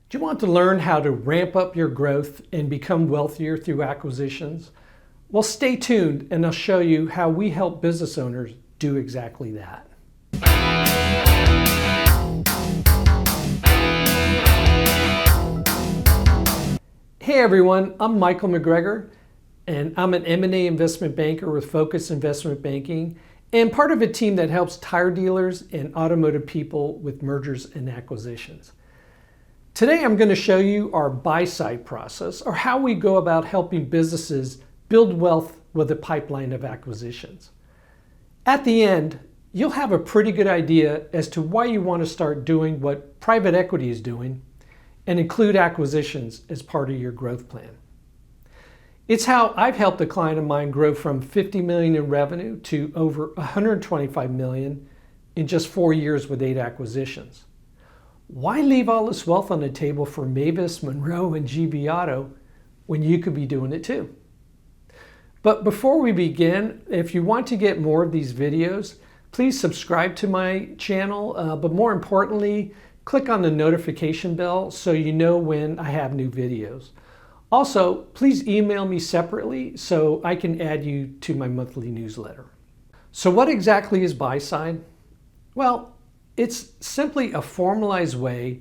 Do you want to learn how to ramp up your growth and become wealthier through acquisitions? Well, stay tuned and I'll show you how we help business owners do exactly that. Hey everyone, I'm Michael McGregor and I'm an M&A investment banker with Focus Investment Banking and part of a team that helps tire dealers and automotive people with mergers and acquisitions. Today I'm going to show you our buy-side process, or how we go about helping businesses build wealth with a pipeline of acquisitions. At the end, you'll have a pretty good idea as to why you want to start doing what private equity is doing and include acquisitions as part of your growth plan. It's how I've helped a client of mine grow from $50 million in revenue to over $125 million in just 4 years with 8 acquisitions. Why leave all this wealth on the table for Mavis, Monroe, and GB Auto when you could be doing it too? But before we begin, if you want to get more of these videos, please subscribe to my channel, but more importantly, click on the notification bell so you know when I have new videos. Also, please email me separately so I can add you to my monthly newsletter. So what exactly is buy-side? Well, it's simply a formalized way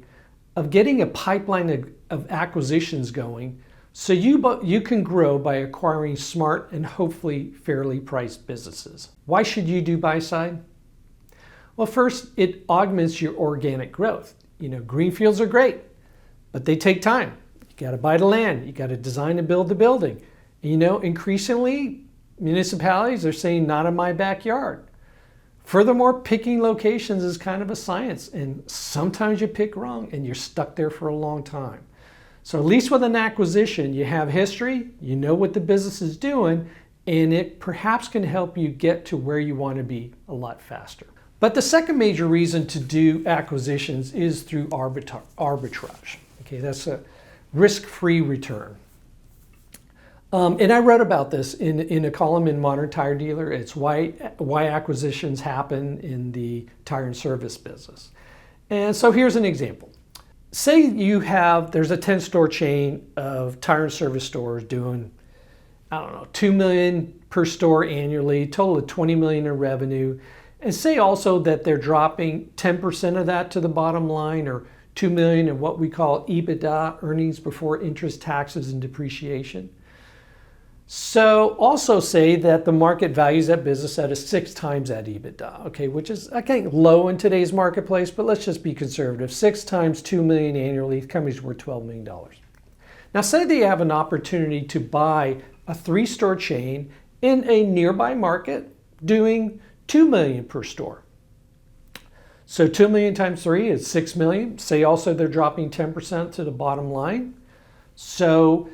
of getting a pipeline of acquisitions going so you can grow by acquiring smart and hopefully fairly priced businesses. Why should you do buy-side? Well, first, it augments your organic growth. Greenfields are great, but they take time. You got to buy the land, you got to design and build the building. Increasingly, municipalities are saying, not in my backyard. Furthermore, picking locations is kind of a science, and sometimes you pick wrong and you're stuck there for a long time. So at least with an acquisition, you have history, you know what the business is doing, and it perhaps can help you get to where you want to be a lot faster. But the second major reason to do acquisitions is through arbitrage. Okay, that's a risk-free return. And I wrote about this in a column in Modern Tire Dealer. It's why acquisitions happen in the tire and service business. And so here's an example. Say there's a 10-store chain of tire and service stores doing, $2 million per store annually, total of $20 million in revenue. And say also that they're dropping 10% of that to the bottom line, or $2 million in what we call EBITDA, earnings before interest, taxes, and depreciation. So also say that the market values that business at 6 times that EBITDA, okay, which is, again, low in today's marketplace, but let's just be conservative. 6 times $2 million annually, the company's worth $12 million. Now say they have an opportunity to buy a 3-store chain in a nearby market doing $2 million per store. So 2 million times 3 is 6 million. Say also they're dropping 10% to the bottom line. So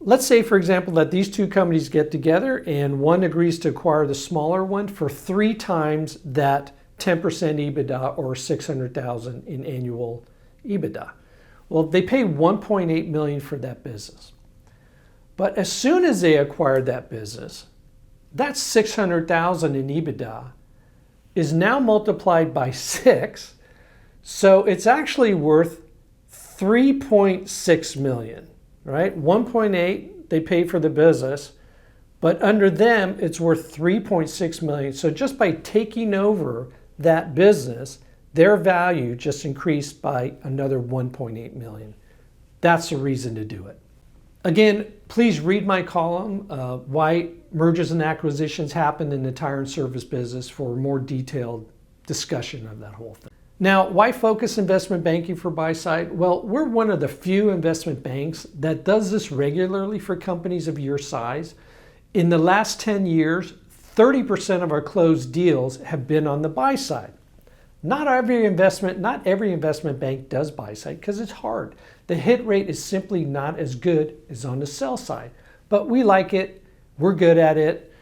let's say, for example, that these two companies get together and one agrees to acquire the smaller one for 3 times that 10% EBITDA, or $600,000 in annual EBITDA. Well, they pay $1.8 million for that business. But as soon as they acquired that business, that $600,000 in EBITDA is now multiplied by 6, so it's actually worth $3.6 million, right? 1.8 they pay for the business, but under them it's worth $3.6 million. So just by taking over that business, their value just increased by another $1.8 million. That's the reason to do it. Again, please read my column, Why Mergers and Acquisitions Happen in the Tire and Service Business, for a more detailed discussion of that whole thing. Now, why Focus Investment Banking for buy-side? Well, we're one of the few investment banks that does this regularly for companies of your size. In the last 10 years, 30% of our closed deals have been on the buy side. Not every investment bank does buy side because it's hard. The hit rate is simply not as good as on the sell side. But we like it, we're good at it,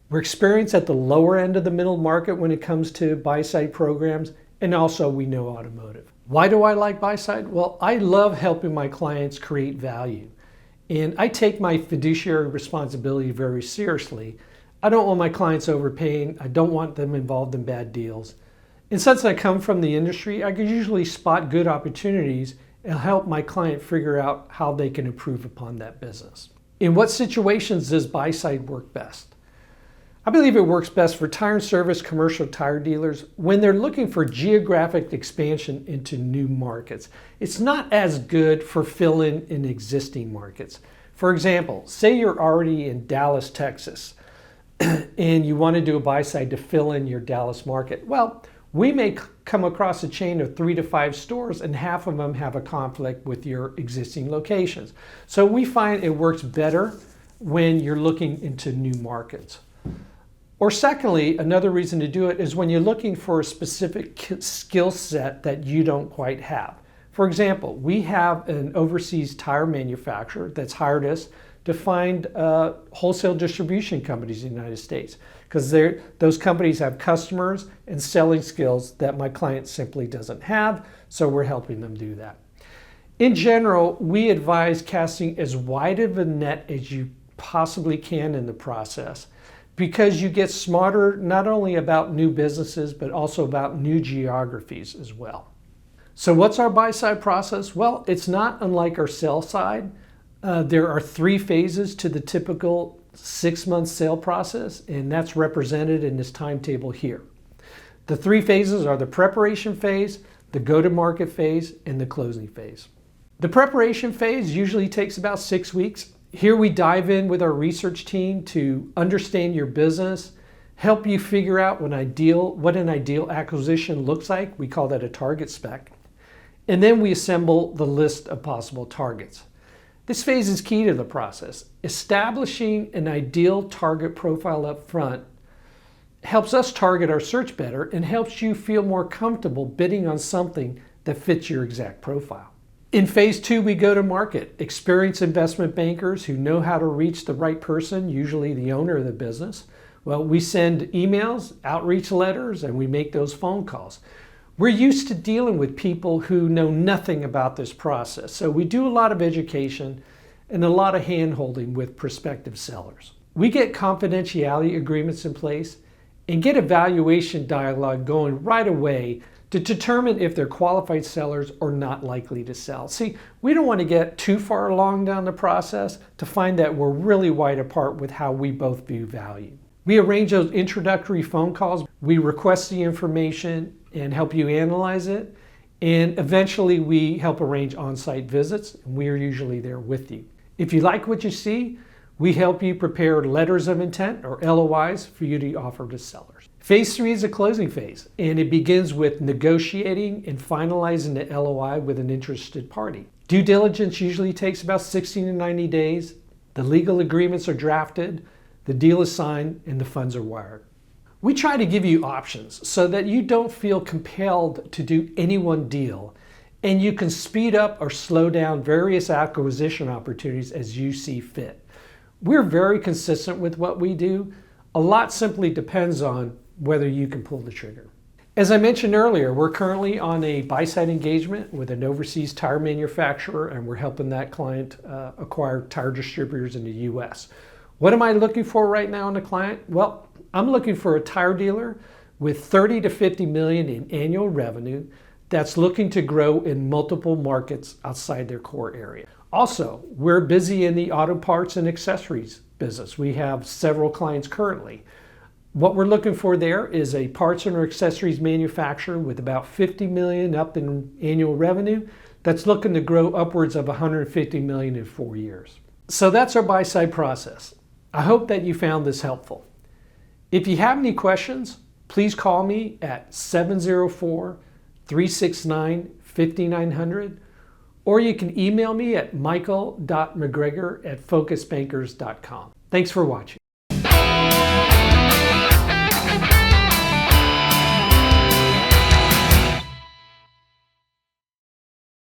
we're experienced at the lower end of the middle market when it comes to buy side programs, and also we know automotive. Why do I like buy side? Well, I love helping my clients create value. And I take my fiduciary responsibility very seriously. I don't want my clients overpaying. I don't want them involved in bad deals. And since I come from the industry, I can usually spot good opportunities and help my client figure out how they can improve upon that business. In what situations does buy side work best? I believe it works best for tire and service commercial tire dealers when they're looking for geographic expansion into new markets. It's not as good for filling in existing markets. For example, say you're already in Dallas, Texas, and you want to do a buy side to fill in your Dallas market. Well, we may come across a chain of 3 to 5 stores and half of them have a conflict with your existing locations. So we find it works better when you're looking into new markets. Or secondly, another reason to do it is when you're looking for a specific skill set that you don't quite have. For example, we have an overseas tire manufacturer that's hired us to find wholesale distribution companies in the United States, because those companies have customers and selling skills that my client simply doesn't have, so we're helping them do that. In general, we advise casting as wide of a net as you possibly can in the process, because you get smarter not only about new businesses, but also about new geographies as well. So what's our buy side process? Well, it's not unlike our sell side. There are 3 phases to the typical 6-month sale process, and that's represented in this timetable here. The 3 phases are the preparation phase, the go-to-market phase, and the closing phase. The preparation phase usually takes about 6 weeks. Here we dive in with our research team to understand your business, help you figure out what an ideal acquisition looks like. We call that a target spec. And then we assemble the list of possible targets. This phase is key to the process. Establishing an ideal target profile up front helps us target our search better and helps you feel more comfortable bidding on something that fits your exact profile. In phase 2, we go to market. Experienced investment bankers who know how to reach the right person, usually the owner of the business. Well, we send emails, outreach letters, and we make those phone calls. We're used to dealing with people who know nothing about this process, so we do a lot of education and a lot of hand-holding with prospective sellers. We get confidentiality agreements in place and get evaluation dialogue going right away to determine if they're qualified sellers or not likely to sell. See, we don't want to get too far along down the process to find that we're really wide apart with how we both view value. We arrange those introductory phone calls. We request the information and help you analyze it. And eventually we help arrange on-site visits, and we are usually there with you. If you like what you see, we help you prepare letters of intent or LOIs for you to offer to sellers. Phase 3 is a closing phase, and it begins with negotiating and finalizing the LOI with an interested party. Due diligence usually takes about 60 to 90 days. The legal agreements are drafted, the deal is signed, and the funds are wired. We try to give you options so that you don't feel compelled to do any one deal, and you can speed up or slow down various acquisition opportunities as you see fit. We're very consistent with what we do. A lot simply depends on whether you can pull the trigger. As I mentioned earlier, we're currently on a buy-side engagement with an overseas tire manufacturer, and we're helping that client acquire tire distributors in the U.S. What am I looking for right now in a client? Well, I'm looking for a tire dealer with 30 to 50 million in annual revenue that's looking to grow in multiple markets outside their core area. Also, we're busy in the auto parts and accessories business. We have several clients currently. What we're looking for there is a parts and accessories manufacturer with about 50 million up in annual revenue that's looking to grow upwards of 150 million in 4 years. So that's our buy-side process. I hope that you found this helpful. If you have any questions, please call me at 704-369-5900, or you can email me at michael.mcgregor@focusbankers.com. Thanks for watching.